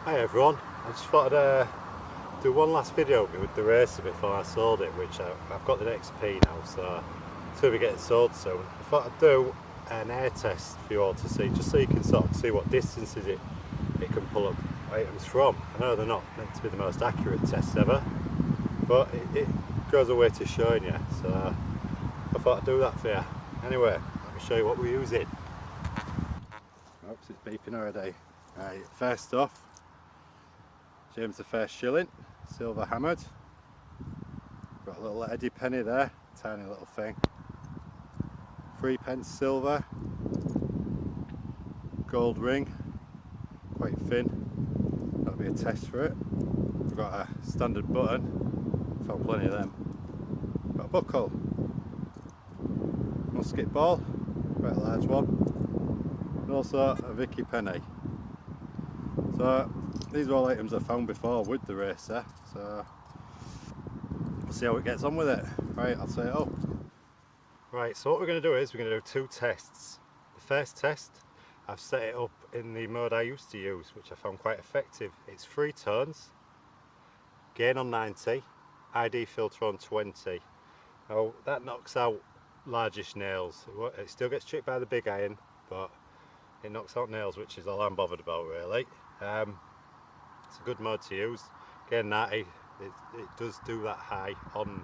Hi everyone, I just thought I'd do one last video with the Racer before I sold it, which I've got the XP now, so it's going to be getting sold soon. I thought I'd do an air test for you all to see, just so you can sort of see what distances it can pull up items from. I know they're not meant to be the most accurate tests ever, but it goes a way to showing you, so I thought I'd do that for you. Anyway, let me show you what we're using. Oops, it's beeping already. Right, first off, James I shilling, silver hammered. Got a little Eddie penny there, tiny little thing. 3p silver, gold ring, quite thin. That'll be a test for it. We've got a standard button, found plenty of them. Got a buckle, musket ball, quite a large one, and also a Vicky penny. So these are all items I found before with the Racer, so we'll see how it gets on with it. Right, I'll set it up. Right, so what we're going to do is we're going to do two tests. The first test, I've set it up in the mode I used to use, which I found quite effective. It's 3 tones, gain on 90, ID filter on 20. Now that knocks out largish nails. It still gets tricked by the big iron, but it knocks out nails, which is all I'm bothered about really. It's a good mode to use. Again, 90, it does do that high on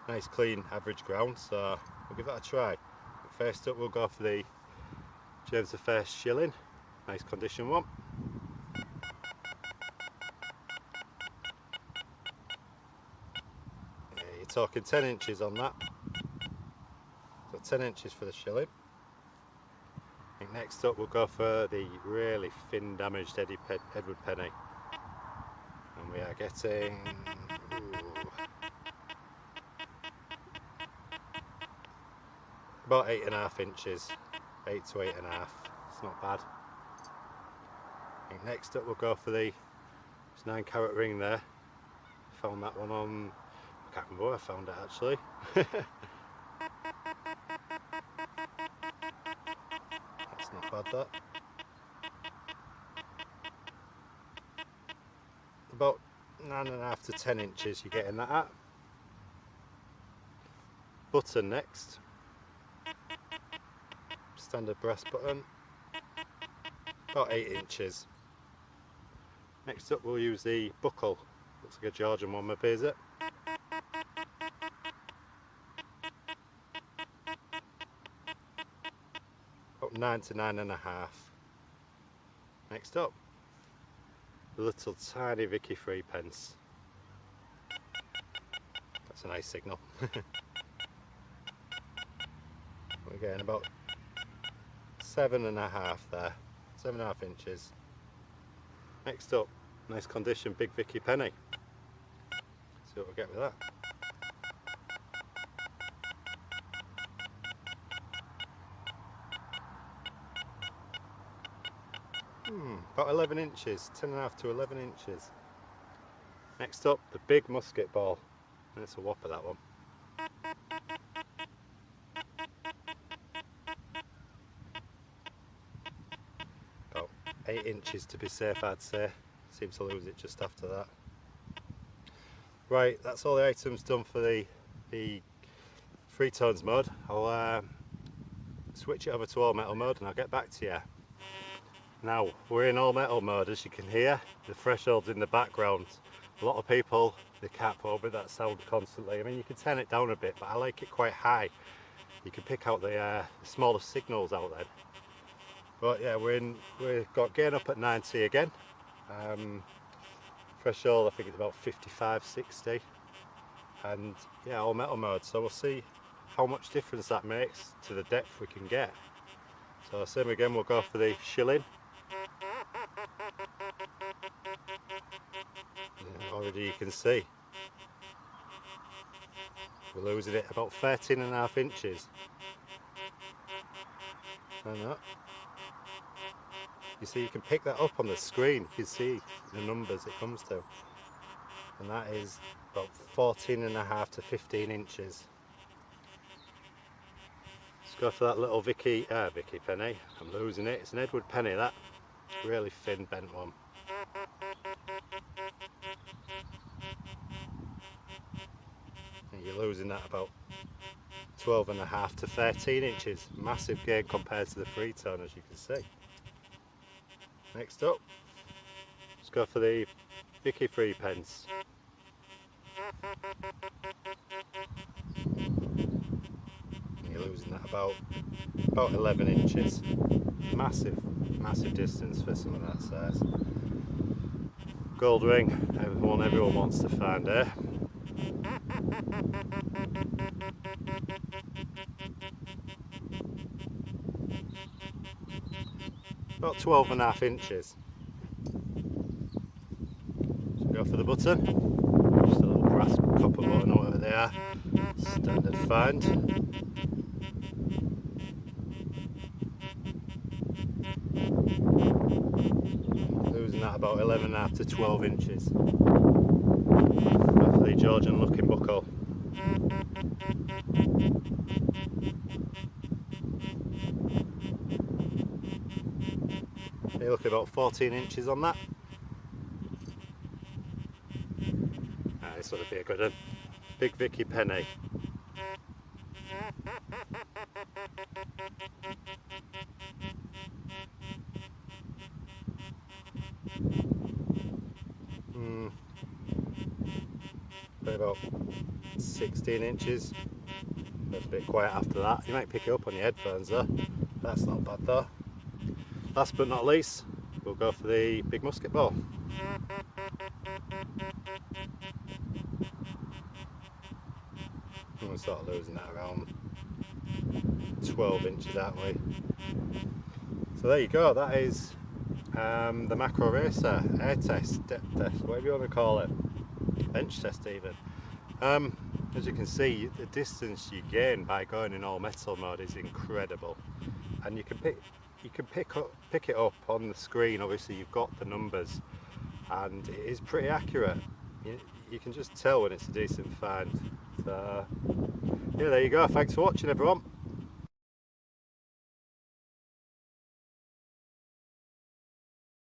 nice clean average ground, so we'll give that a try. First up we'll go for the James I shilling, nice condition one. Yeah, you're talking 10 inches on that, so 10 inches for the shilling. I think next up we'll go for the really thin damaged Edward penny, and we are getting about 8.5 inches, 8 to 8.5. It's not bad. I think next up we'll go for the 9-carat ring there. Found that one on, I can't remember where I found it actually. That's not bad, that. About 9.5 to 10 inches you're getting that at. Button next. Standard brass button. About 8 inches. Next up we'll use the buckle. Looks like a Georgian one maybe, is it? About 9 to 9.5. Next up, the little tiny Vicky 3p. That's a nice signal. We're getting about 7.5 there, 7.5 inches. Next up, nice condition big Vicky penny. See what we get with that. About 11 inches, 10.5 to 11 inches. Next up, the big musket ball. And it's a whopper, that one. About 8 inches to be safe, I'd say. Seems to lose it just after that. Right, that's all the items done for the 3 tones mode. I'll switch it over to all metal mode and I'll get back to you. Now, we're in all metal mode, as you can hear. The threshold's in the background. A lot of people, they can't put up with that sound constantly. I mean, you can turn it down a bit, but I like it quite high. You can pick out the smaller signals out there. But yeah, we've got gain up at 90 again. Threshold, I think it's about 55, 60. And yeah, all metal mode. So we'll see how much difference that makes to the depth we can get. So same again, we'll go for the shilling. Already you can see we're losing it about 13.5 inches. And that. You see, you can pick that up on the screen. You can see the numbers it comes to, and that is about 14.5 to 15 inches. Let's go for that little Vicky penny. I'm losing it. It's an Edward penny, that really thin bent one. you're losing that about 12.5 to 13 inches. Massive gain compared to the 3-tone, as you can see. Next up, let's go for the Vicky 3-pence. You're losing that about 11 inches. Massive distance for some of that size. Gold ring, everyone wants to find there. About 12.5 inches. So go for the button. Just a little brass copper button or whatever they are. Standard find. Losing that about 11.5 to 12 inches. Go for the Georgian looking buckle. You look at about 14 inches on that. This would be a good one. Big Vicky penny. About 16 inches. That's a bit quiet after that. You might pick it up on your headphones though. That's not bad though. Last but not least, we'll go for the big musket ball. We're sort of losing that around 12 inches, aren't we? So there you go, that is the Makro Racer air test, depth test, whatever you want to call it, bench test even. As you can see, the distance you gain by going in all metal mode is incredible, and you can pick it up on the screen. Obviously you've got the numbers and it is pretty accurate. You can just tell when it's a decent find. So yeah, there you go. Thanks for watching everyone.